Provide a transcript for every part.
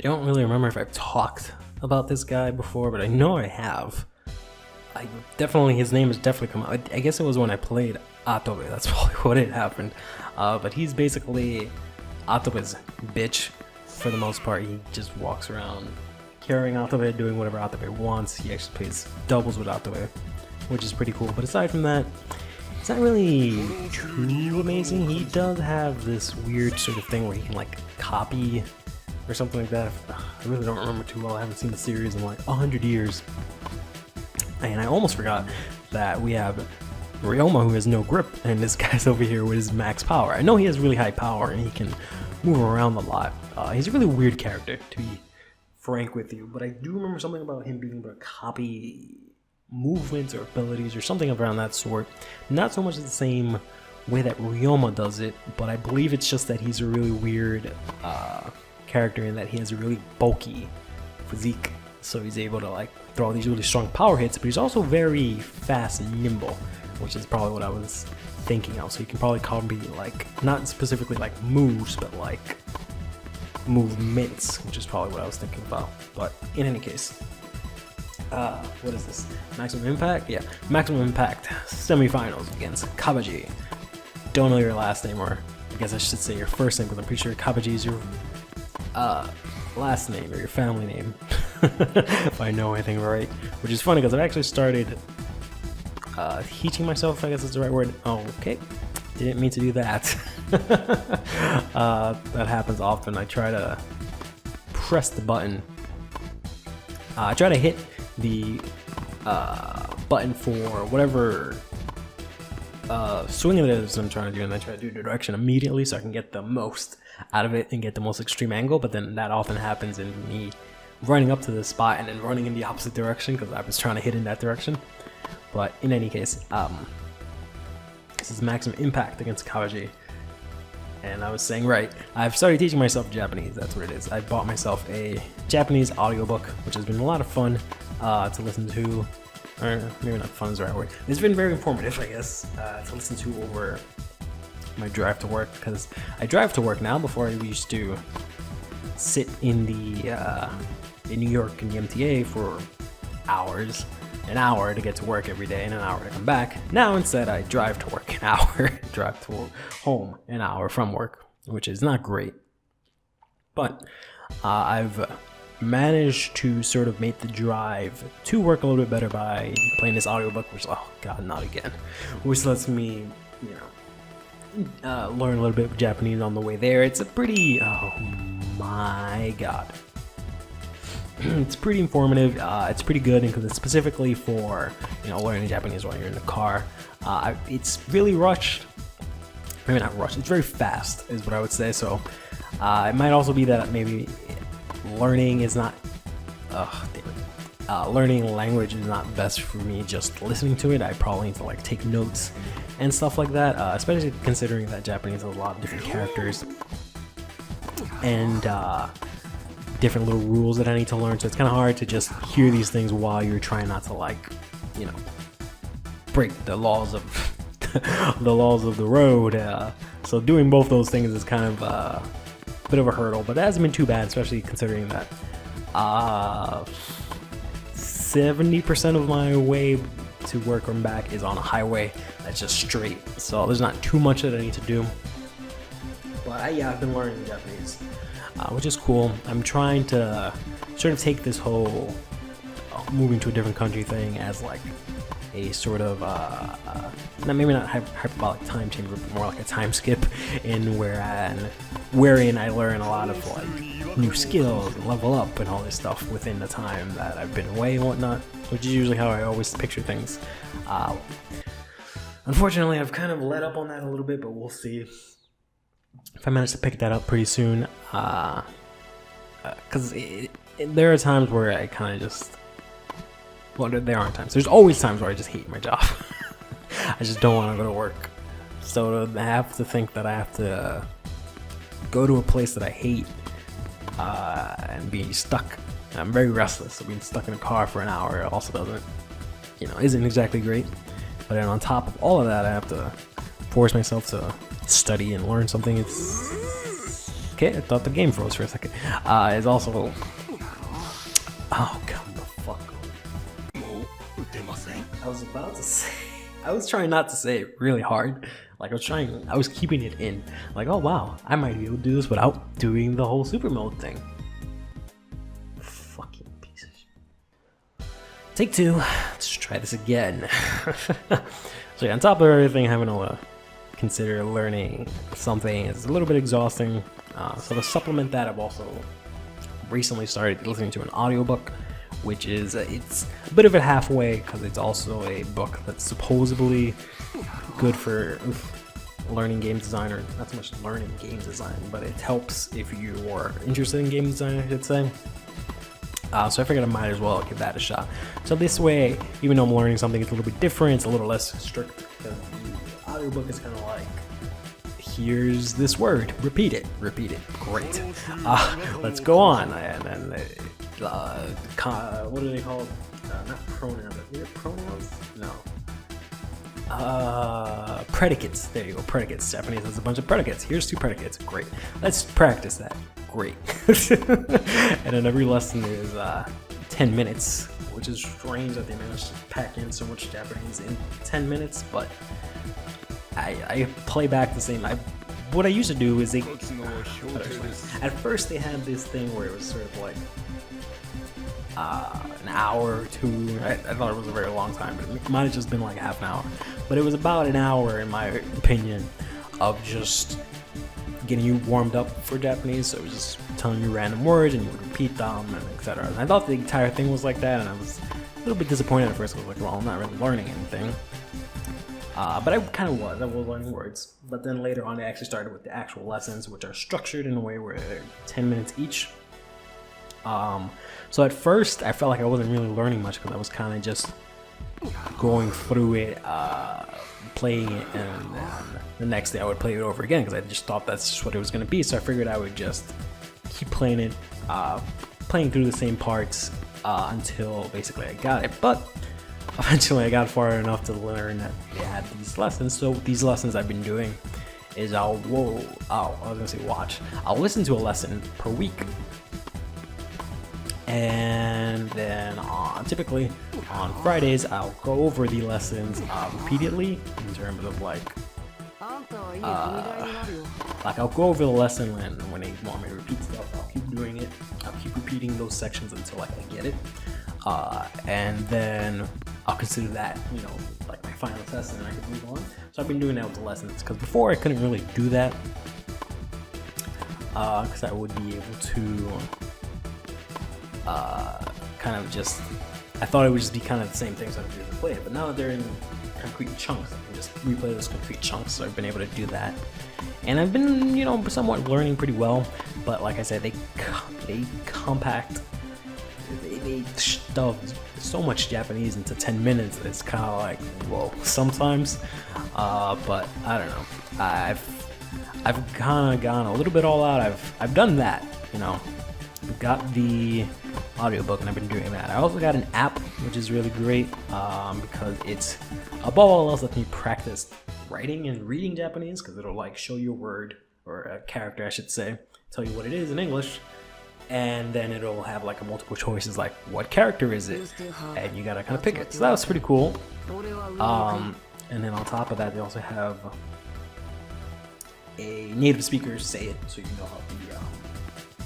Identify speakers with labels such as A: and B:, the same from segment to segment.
A: I don't really remember if I've talked about this guy before, but I know I have. His name has definitely come out. I guess it was when I played Atobe, that's probably what it happened. But he's basically Atobe's bitch for the most part. He just walks around carrying Atobe, doing whatever Atobe wants. He actually plays doubles with Atobe, which is pretty cool. But aside from that, it's not really too amazing. He does have this weird sort of thing where he can like copy or something like that. I really don't remember too well. I haven't seen the series in like 100 years. And I almost forgot that we have Ryoma, who has no grip, and this guy's over here with his max power. I know he has really high power and he can move around a lot. He's a really weird character, to be frank with you, but I do remember something about him being able to copy movements or abilities or something around that sort. Not so much the same way that Ryoma does it, but I believe it's just that he's a really weird character in that he has a really bulky physique. So he's able to like throw these really strong power hits, but he's also very fast and nimble, which is probably what I was thinking of. So you can probably call me like, not specifically like moves, but like movements, which is probably what I was thinking about. But in any case, what is this? Maximum Impact? Yeah, Maximum Impact semifinals against Kabaji. Don't know your last name, or I guess I should say your first name, because I'm pretty sure Kabaji is your last name or your family name. If I know anything right, which is funny because I've actually started teaching myself, I guess is the right word. Oh, okay, didn't mean to do that. That happens often. I try to press the button. I try to hit the button for whatever swing it is I'm trying to do, and I try to do the direction immediately so I can get the most out of it and get the most extreme angle. But then that often happens in me running up to the spot and then running in the opposite direction because I was trying to hit in that direction. But in any case, this is Maximum Impact against Kabaji. And I was saying right, I've started teaching myself Japanese, that's what it is. I bought myself a Japanese audiobook, which has been a lot of fun to listen to. Or maybe not fun is the right word. It's been very informative, I guess, to listen to over my drive to work, because I drive to work now. Before I used to sit in the in New York in the MTA for hours, an hour to get to work every day and an hour to come back. Now instead I drive to work an hour, drive to home an hour from work, which is not great. But I've managed to sort of make the drive to work a little bit better by playing this audiobook, which, oh god, not again, which lets me, you know, learn a little bit of Japanese on the way there. It's a pretty, oh my god, it's pretty informative. It's pretty good, because it's specifically for, you know, learning Japanese while you're in the car. It's really rushed, maybe not rushed, it's very fast is what I would say. So it might also be that maybe learning is not learning language is not best for me just listening to it. I probably need to like take notes and stuff like that, especially considering that Japanese has a lot of different characters and different little rules that I need to learn. So it's kind of hard to just hear these things while you're trying not to, like, you know, break the laws of the laws of the road. So doing both those things is kind of a bit of a hurdle, but it hasn't been too bad, especially considering that 70% of my way to work and back is on a highway that's just straight. So there's not too much that I need to do. But yeah, I've been learning Japanese, which is cool. I'm trying to sort of take this whole moving to a different country thing as like a sort of maybe not hyperbolic time change, but more like a time skip, wherein I learn a lot of like new skills and level up and all this stuff within the time that I've been away and whatnot, which is usually how I always picture things. Unfortunately, I've kind of let up on that a little bit, but we'll see if I manage to pick that up pretty soon. Because there are times where I kind of just, well, there aren't times. There's always times where I just hate my job. I just don't want to go to work. So to have to think that I have to go to a place that I hate and be stuck. I'm very restless, so being stuck in a car for an hour also doesn't, isn't exactly great. But then on top of all of that, I have to force myself to study and learn something. It's Okay, I thought the game froze for a second. Is also... Oh, come the fuck on. I was about to say... I was trying not to say it really hard. Like, I was keeping it in. Like, oh wow, I might be able to do this without doing the whole super mode thing. Fucking piece of shit. Take 2. Let's try this again. So yeah, on top of everything, having to consider learning something is a little bit exhausting. So to supplement that, I've also recently started listening to an audiobook, which is it's a bit of it halfway, because it's also a book that's supposedly good for learning game design, or not so much learning game design, but it helps if you are interested in game design, I should say. So I figured I might as well give that a shot. So this way, even though I'm learning something, it's a little bit different, it's a little less strict, because the audiobook is kind of like, here's this word, repeat it, great. Let's go on. And then what do they call it? Not pronouns, is it pronouns? No. Predicates, there you go, predicates. Japanese has a bunch of predicates. Here's 2 predicates, great. Let's practice that, great. And then every lesson is 10 minutes, which is strange that they managed to pack in so much Japanese in 10 minutes, but I play back the same. What I used to do is at first they had this thing where it was sort of like an hour or 2. I thought it was a very long time, but it might have just been like half an hour. But it was about an hour, in my opinion, of just getting you warmed up for Japanese. So it was just telling you random words and you would repeat them and etc. And I thought the entire thing was like that, and I was a little bit disappointed at first. I was like, well, I'm not really learning anything. But I kind of was. I was learning words. But then later on, I actually started with the actual lessons, which are structured in a way where they're 10 minutes each. So at first, I felt like I wasn't really learning much, because I was kind of just going through it, playing it, and then the next day I would play it over again, because I just thought that's just what it was going to be. So I figured I would just keep playing it, playing through the same parts until basically I got it. But eventually I got far enough to learn that they had these lessons. So these lessons I've been doing is I'll listen to a lesson per week. And then typically on Fridays, I'll go over the lessons repeatedly, in terms of like I'll go over the lesson when they want me to repeat stuff. I'll keep doing it. I'll keep repeating those sections until like I get it. And then I'll consider that, like my final test, and then I can move on. So I've been doing that with the lessons, because before I couldn't really do that, because I would be able to kind of just, I thought it would just be kind of the same thing, so I would just play it. But now that they're in concrete chunks, I can just replay those concrete chunks. So I've been able to do that, and I've been, somewhat learning pretty well. But like I said, they compact. They shoved so much Japanese into 10 minutes. It's kind of like, whoa, sometimes. But I don't know. I've kind of gone a little bit all out. I've done that, I've got the audiobook, and I've been doing that. I also got an app, which is really great, because it's, above all else, lets me practice writing and reading Japanese, because it'll like show you a word, or a character I should say, tell you what it is in English, and then it'll have like a multiple choices, like what character is it, and you gotta kind of pick it. So that was pretty cool. And then on top of that, they also have a native speaker say it, so you know how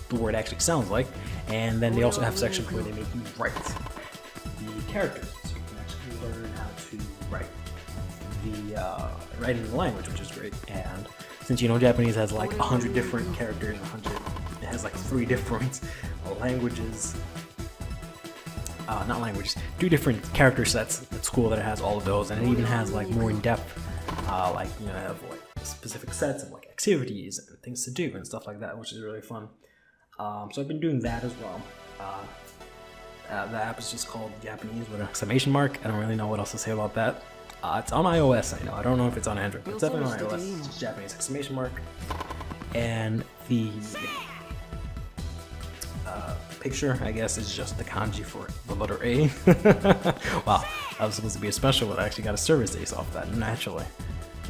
A: the word actually sounds like. And then they also have sections where they make you write the characters, so you can actually learn how to write in the language, which is great. And since Japanese has like 100 different characters, it has like 3 different languages, not languages, 2 different character sets. It's cool that it has all of those, and it even has like more in depth, like have like specific sets of like activities and things to do and stuff like that, which is really fun. So I've been doing that as well. The app is just called Japanese with an exclamation mark. I don't really know what else to say about that. It's on iOS, I know. I don't know if it's on Android, but it's definitely on iOS. It's Japanese exclamation mark. And the picture, I guess, is just the kanji for the letter A. Wow, that was supposed to be a special, but I actually got a service ace off that, naturally.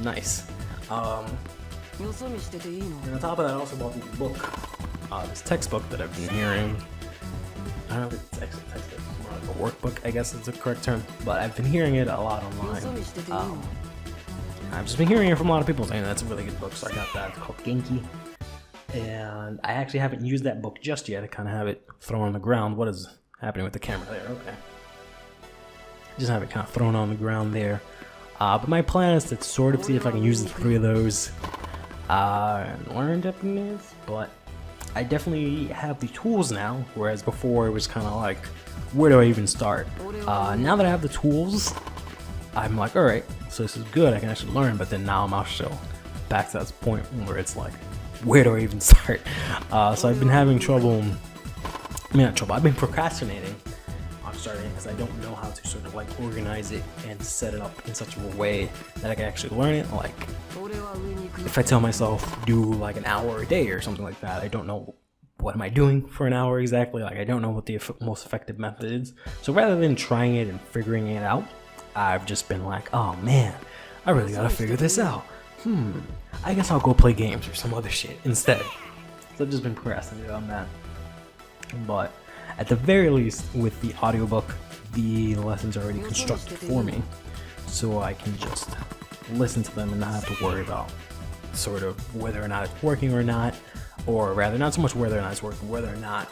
A: Nice. And on top of that, I also bought this book, this textbook that I've been hearing. I don't know if it's textbook, more like a workbook, I guess is the correct term, but I've been hearing it a lot online. I've just been hearing it from a lot of people saying that's a really good book, so I got that. It's called Genki. And I actually haven't used that book just yet. I kind of have it thrown on the ground. What is happening with the camera there? Okay. Just have it kind of thrown on the ground there. But my plan is to sort of see if I can use the 3 of those and learn Japanese. But I definitely have the tools now, whereas before it was kind of like, where do I even start? Now that I have the tools, I'm like, alright, so this is good, I can actually learn, but then now I'm also back to that point where it's like, where do I even start? So I've been having trouble, not trouble, I've been procrastinating on starting because I don't know how to sort of like organize it and set it up in such a way that I can actually learn it. Like, if I tell myself do like an hour a day or something like that, I don't know what am I doing for an hour exactly. Like, I don't know what the most effective method is. So rather than trying it and figuring it out, I've just been like, oh man, I really gotta figure this out. I guess I'll go play games or some other shit instead. So I've just been procrastinating on that. But at the very least, with the audiobook, the lessons are already constructed for me, so I can just listen to them and not have to worry about sort of whether or not it's working or not, or rather not so much whether or not it's working, whether or not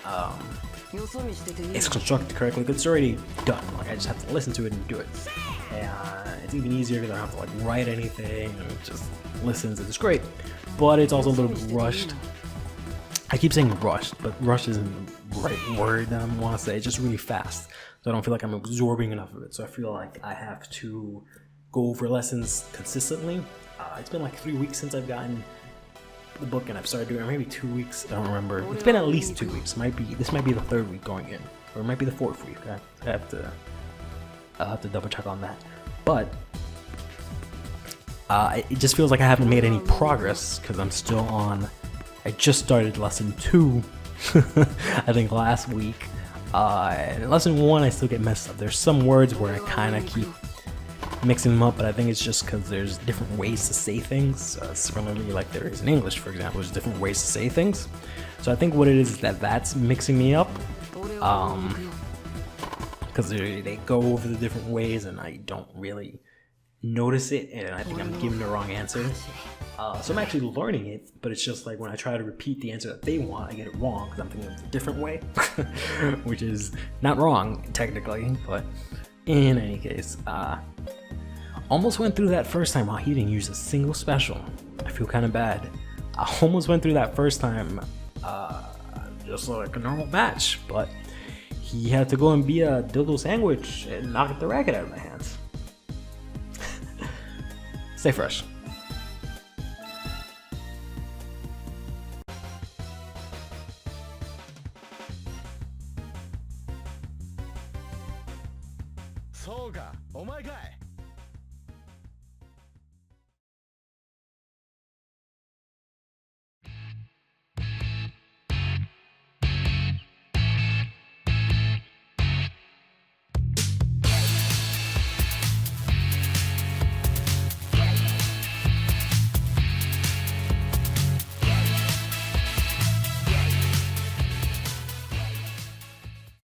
A: it's constructed correctly, because it's already done. Like, I just have to listen to it and do it. And it's even easier because I don't have to like write anything and just listen. So it's great, but it's also a little bit rushed. I keep saying rushed, but rushed isn't the right word that I want to say. It's just really fast, so I don't feel like I'm absorbing enough of it. So I feel like I have to go over lessons consistently. It's been like 3 weeks since I've gotten the book, and I've started doing it. Maybe 2 weeks. I don't remember. It's been at least 2 weeks. This might be the 3rd week going in, or it might be the 4th week. I'll have to double check on that. But it just feels like I haven't made any progress because I'm still on. I just started lesson 2, I think last week. And lesson 1, I still get messed up. There's some words where I kind of keep mixing them up, but I think it's just because there's different ways to say things. Similarly, like there is in English, for example, there's different ways to say things. So I think what it is that that's mixing me up. Because they go over the different ways and I don't really notice it, and I think I'm giving the wrong answer. So I'm actually learning it, but it's just like when I try to repeat the answer that they want, I get it wrong because I'm thinking of a different way, which is not wrong technically, but in any case, almost went through that first time. Wow, he didn't use a single special. I feel kind of bad. I almost went through that first time, just like a normal match, but he had to go and be a dildo sandwich and knock the racket out of my hands. Stay fresh.
B: So ga, omae ka i?